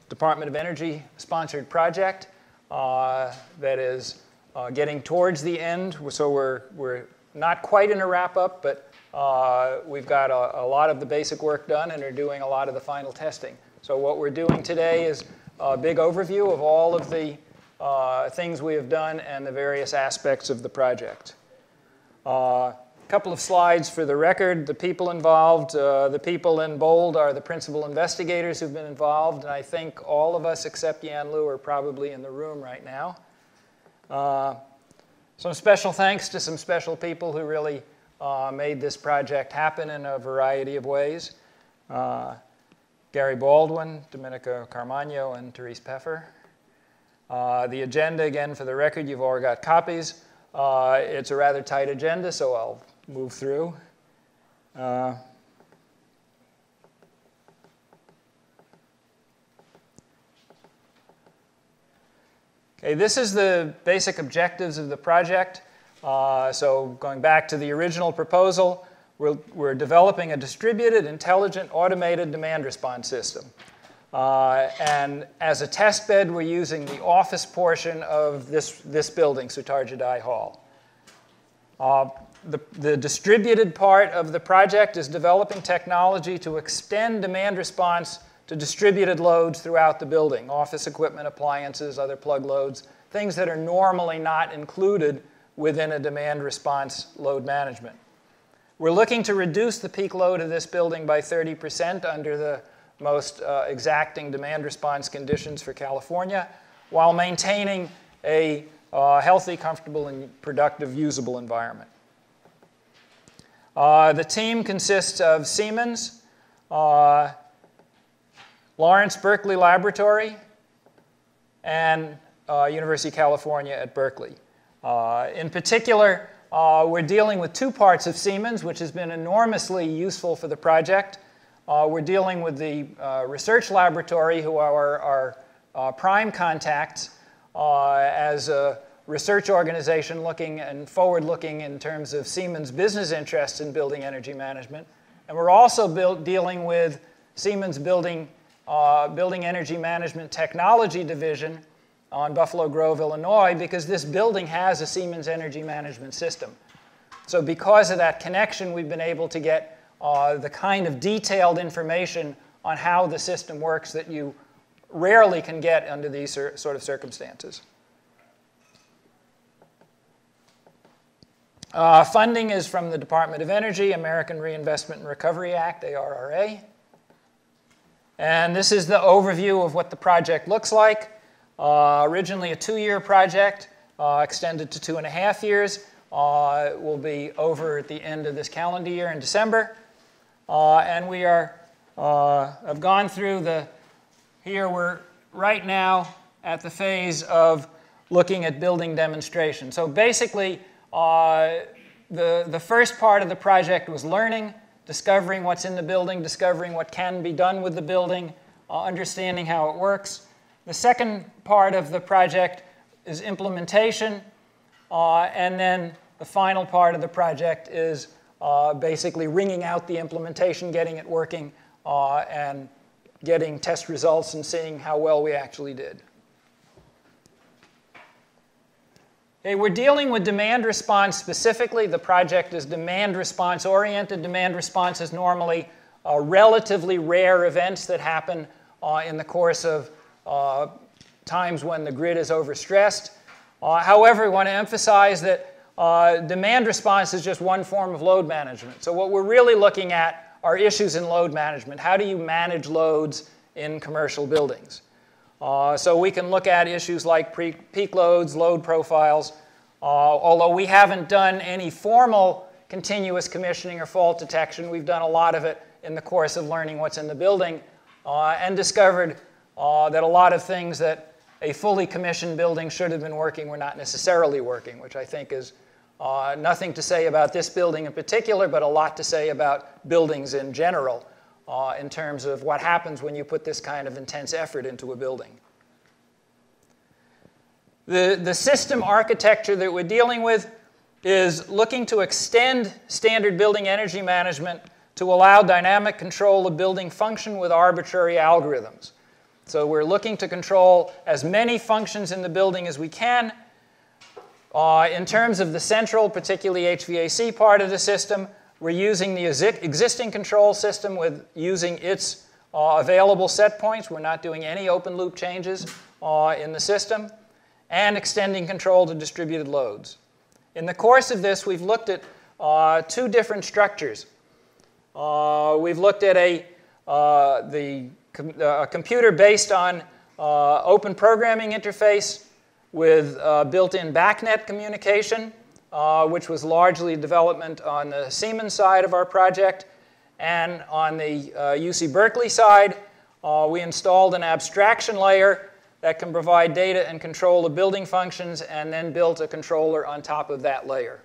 Department of Energy sponsored project that is getting towards the end. So we're not quite in a wrap-up, but we've got a lot of the basic work done and are doing a lot of the final testing. So what we're doing today is a big overview of all of the things we have done and the various aspects of the project. A couple of slides for the record. The people involved, the people in bold are the principal investigators who've been involved, and I think all of us except Yan Lu are probably in the room right now. Some special thanks to some special people who really made this project happen in a variety of ways. Gary Baldwin, Dominica Carmagno, and Therese Peffer. The agenda, again, for the record, you've all got copies. It's a rather tight agenda, so I'll move through. Okay, this is the basic objectives of the project. So going back to the original proposal, we're developing a distributed, intelligent, automated demand response system. And as a test bed, we're using the office portion of this building, Sutarjadai Hall. The distributed part of the project is developing technology to extend demand response to distributed loads throughout the building, office equipment, appliances, other plug loads, things that are normally not included within a demand response load management. We're looking to reduce the peak load of this building by 30% under the most exacting demand response conditions for California, while maintaining a healthy, comfortable, and productive, usable environment. The team consists of Siemens, Lawrence Berkeley Laboratory, and University of California at Berkeley. In particular, we're dealing with two parts of Siemens, which has been enormously useful for the project. We're dealing with the research laboratory, who are our prime contacts as a research organization looking and forward-looking in terms of Siemens' business interests in building energy management. And we're also dealing with Siemens' building energy management technology division on Buffalo Grove, Illinois, because this building has a Siemens energy management system. So because of that connection, we've been able to get the kind of detailed information on how the system works that you rarely can get under these sort of circumstances. Funding is from the Department of Energy, American Reinvestment and Recovery Act, ARRA. And this is the overview of what the project looks like. Originally a 2-year project, extended to 2.5 years. It will be over at the end of this calendar year in December. And we have gone through here we're right now at the phase of looking at building demonstration. So basically, the first part of the project was learning, discovering what's in the building, discovering what can be done with the building, understanding how it works. The second part of the project is implementation, and then the final part of the project is basically wringing out the implementation, getting it working, and getting test results and seeing how well we actually did. Okay, we're dealing with demand response specifically. The project is demand response oriented. Demand response is normally relatively rare events that happen in the course of times when the grid is overstressed. However, we want to emphasize that demand response is just one form of load management. So what we're really looking at are issues in load management. How do you manage loads in commercial buildings? So we can look at issues like peak loads, load profiles, although we haven't done any formal continuous commissioning or fault detection. We've done a lot of it in the course of learning what's in the building and discovered that a lot of things that a fully commissioned building should have been working were not necessarily working, which I think is nothing to say about this building in particular, but a lot to say about buildings in general in terms of what happens when you put this kind of intense effort into a building. The system architecture that we're dealing with is looking to extend standard building energy management to allow dynamic control of building function with arbitrary algorithms. So we're looking to control as many functions in the building as we can. In terms of the central, particularly HVAC part of the system, we're using the existing control system with using its available set points. We're not doing any open loop changes in the system, and extending control to distributed loads. In the course of this, we've looked at two different structures. We've looked at a computer based on open programming interface with built-in BACnet communication, which was largely development on the Siemens side of our project. And on the UC Berkeley side, we installed an abstraction layer that can provide data and control of building functions, and then built a controller on top of that layer.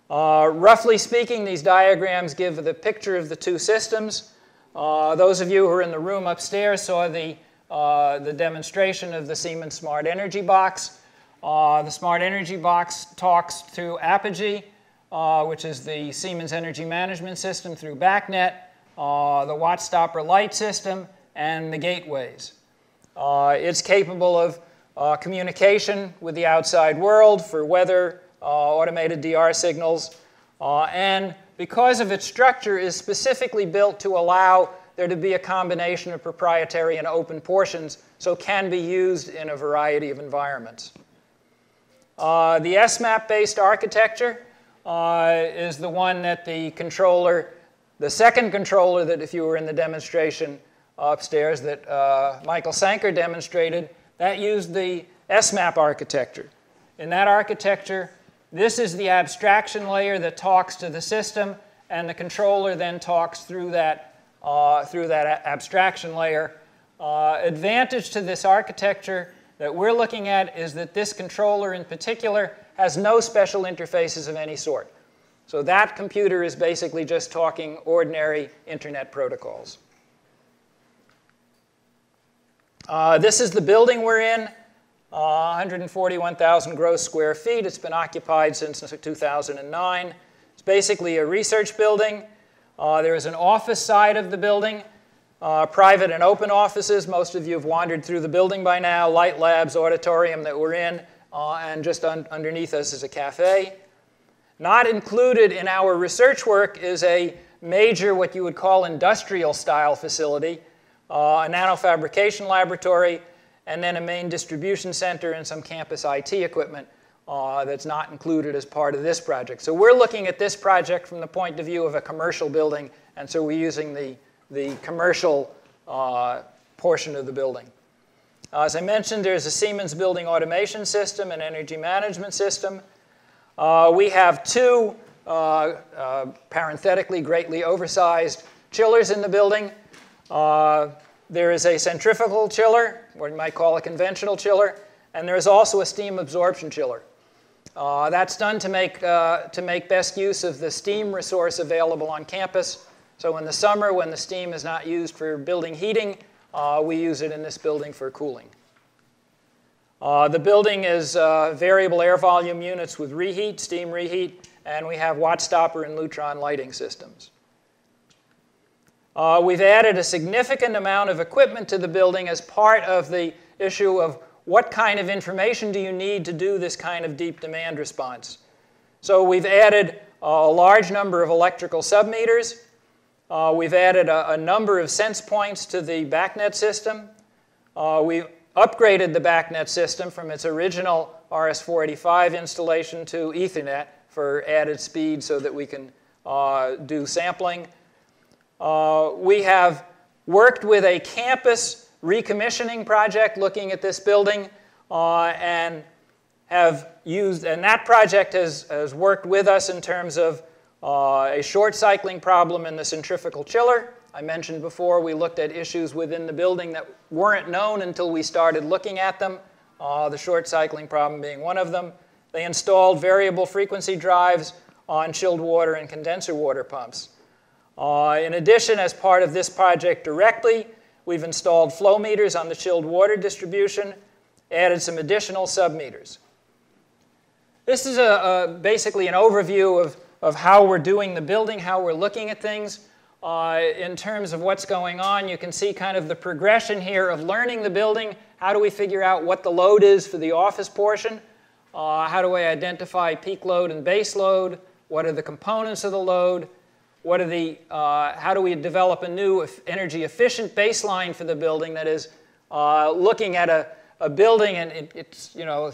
Roughly speaking, these diagrams give the picture of the two systems. Those of you who are in the room upstairs saw the demonstration of the Siemens Smart Energy Box. The Smart Energy Box talks to Apogee, which is the Siemens Energy Management System through BACnet, the Watt-Stopper light system, and the gateways. It's capable of communication with the outside world for weather, automated DR signals, and because of its structure is specifically built to allow there to be a combination of proprietary and open portions, so can be used in a variety of environments. The SMAP-based architecture is the one that the controller, the second controller that if you were in the demonstration upstairs that Michael Sanker demonstrated, that used the SMAP architecture. In that architecture, this is the abstraction layer that talks to the system, and the controller then talks through that abstraction layer. Advantage to this architecture that we're looking at is that this controller in particular has no special interfaces of any sort. So that computer is basically just talking ordinary internet protocols. This is the building we're in, 141,000 gross square feet. It's been occupied since 2009. It's basically a research building. There is an office side of the building, private and open offices. Most of you have wandered through the building by now. Light labs, auditorium that we're in, and just underneath us is a cafe. Not included in our research work is a major, what you would call industrial style facility, a nanofabrication laboratory, and then a main distribution center and some campus IT equipment that's not included as part of this project. So we're looking at this project from the point of view of a commercial building, and so we're using the commercial portion of the building. As I mentioned, there's a Siemens building automation system and energy management system. We have two, parenthetically, greatly oversized chillers in the building. There is a centrifugal chiller, or you might call a conventional chiller, and there is also a steam absorption chiller. That's done to make best use of the steam resource available on campus. So in the summer, when the steam is not used for building heating, we use it in this building for cooling. The building is variable air volume units with reheat, steam reheat, and we have Watt-Stopper and Lutron lighting systems. We've added a significant amount of equipment to the building as part of the issue of what kind of information do you need to do this kind of deep demand response. So we've added a large number of electrical submeters. We've added a number of sense points to the BACnet system. We upgraded the BACnet system from its original RS-485 installation to Ethernet for added speed so that we can do sampling. We have worked with a campus recommissioning project looking at this building and have used, and that project has worked with us in terms of a short cycling problem in the centrifugal chiller. I mentioned before we looked at issues within the building that weren't known until we started looking at them, the short cycling problem being one of them. They installed variable frequency drives on chilled water and condenser water pumps. In addition, as part of this project directly, we've installed flow meters on the chilled water distribution, added some additional submeters. This is basically an overview of how we're doing the building, how we're looking at things. in terms of what's going on. You can see kind of the progression here of learning the building. How do we figure out what the load is for the office portion? How do I identify peak load and base load? What are the components of the load? What are the, how do we develop a new energy efficient baseline for the building? That is, looking at a building, and it's, you know,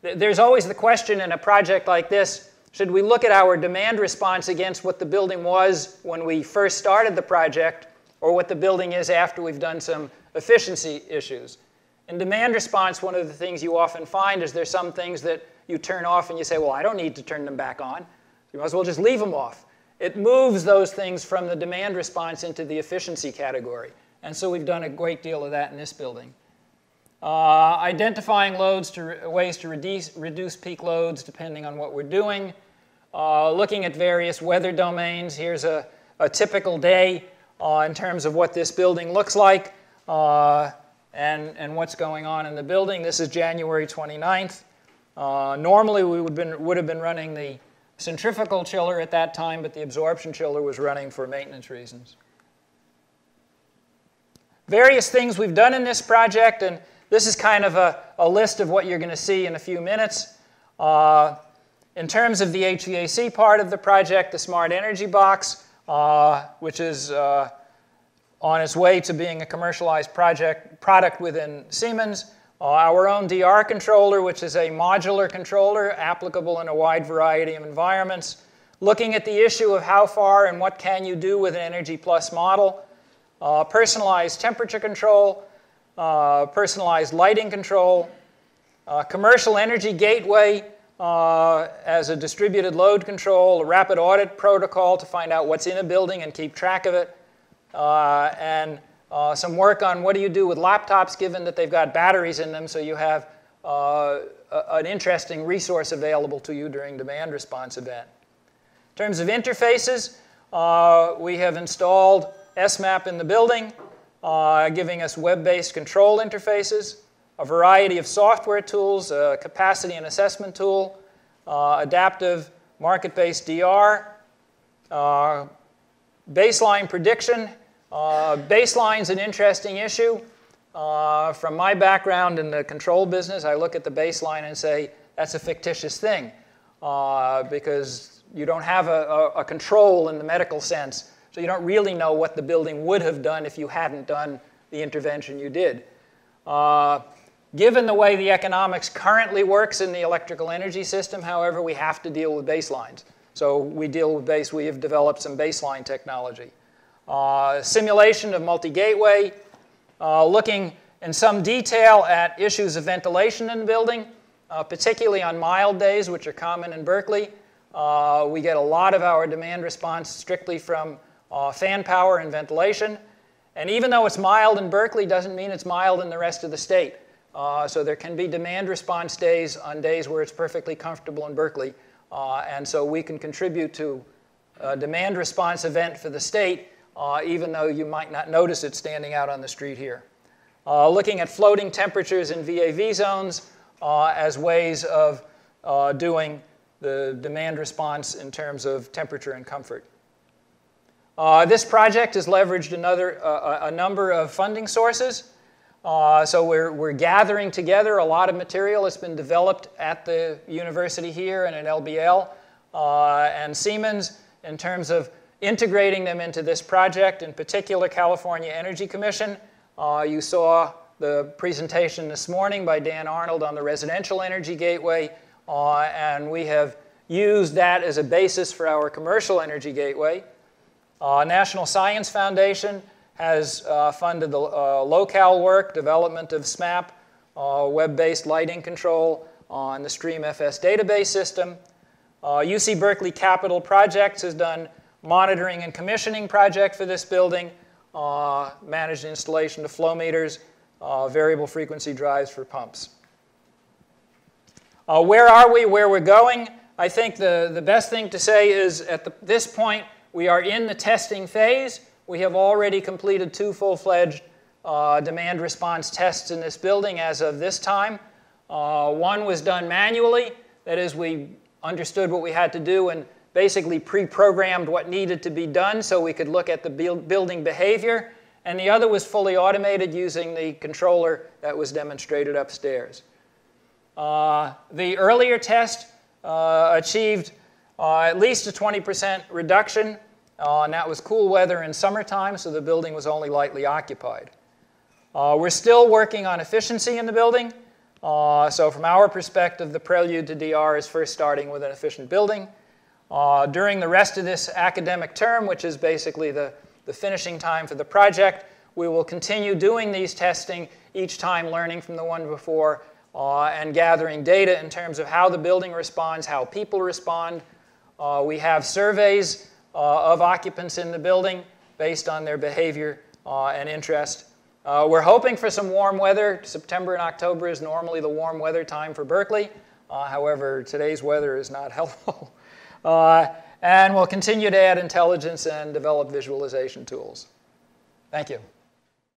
there's always the question in a project like this, should we look at our demand response against what the building was when we first started the project, or what the building is after we've done some efficiency issues? In demand response, one of the things you often find is there's some things that you turn off and you say, well, I don't need to turn them back on. You might as well just leave them off. It moves those things from the demand response into the efficiency category. And so we've done a great deal of that in this building. Identifying loads ways to reduce peak loads depending on what we're doing. Looking at various weather domains. Here's a typical day in terms of what this building looks like and what's going on in the building. This is January 29th. Normally we would have been running the centrifugal chiller at that time, but the absorption chiller was running for maintenance reasons. Various things we've done in this project, and this is kind of a list of what you're going to see in a few minutes. In terms of the HVAC part of the project, the Smart Energy Box, which is on its way to being a commercialized product within Siemens. Our own DR controller, which is a modular controller applicable in a wide variety of environments. Looking at the issue of how far and what can you do with an Energy Plus model. Personalized temperature control, personalized lighting control, commercial energy gateway as a distributed load control, a rapid audit protocol to find out what's in a building and keep track of it, and some work on what do you do with laptops given that they've got batteries in them, so you have an interesting resource available to you during demand response event. In terms of interfaces, we have installed SMAP in the building, giving us web-based control interfaces, a variety of software tools, a capacity and assessment tool, adaptive market-based DR, baseline prediction. Baseline's an interesting issue. From my background in the control business, I look at the baseline and say, that's a fictitious thing, because you don't have a control in the medical sense. So you don't really know what the building would have done if you hadn't done the intervention you did. Given the way the economics currently works in the electrical energy system, however, we have to deal with baselines. So we have developed some baseline technology. Simulation of multi-gateway, looking in some detail at issues of ventilation in the building, particularly on mild days, which are common in Berkeley. We get a lot of our demand response strictly from fan power and ventilation. And even though it's mild in Berkeley, doesn't mean it's mild in the rest of the state. So there can be demand response days on days where it's perfectly comfortable in Berkeley. And so we can contribute to a demand response event for the state, even though you might not notice it standing out on the street here. Looking at floating temperatures in VAV zones as ways of doing the demand response in terms of temperature and comfort. This project has leveraged a number of funding sources. So we're gathering together a lot of material that's been developed at the university here and at LBL and Siemens in terms of integrating them into this project, in particular California Energy Commission. You saw the presentation this morning by Dan Arnold on the residential energy gateway, and we have used that as a basis for our commercial energy gateway. National Science Foundation has funded the locale work, development of SMAP, web-based lighting control on the StreamFS database system. UC Berkeley Capital Projects has done monitoring and commissioning project for this building, managed installation of flow meters, variable frequency drives for pumps. Where are we, where we're going? I think the best thing to say is at this point, we are in the testing phase. We have already completed 2 full-fledged demand response tests in this building as of this time. One was done manually. That is, we understood what we had to do and basically pre-programmed what needed to be done so we could look at the building behavior. And the other was fully automated using the controller that was demonstrated upstairs. The earlier test achieved at least a 20% reduction, and that was cool weather in summertime, so the building was only lightly occupied. We're still working on efficiency in the building. So from our perspective, the prelude to DR is first starting with an efficient building. During the rest of this academic term, which is basically the finishing time for the project, we will continue doing these testing, each time learning from the one before and gathering data in terms of how the building responds, how people respond. We have surveys of occupants in the building based on their behavior and interest. We're hoping for some warm weather. September and October is normally the warm weather time for Berkeley. However, today's weather is not helpful. And we'll continue to add intelligence and develop visualization tools. Thank you.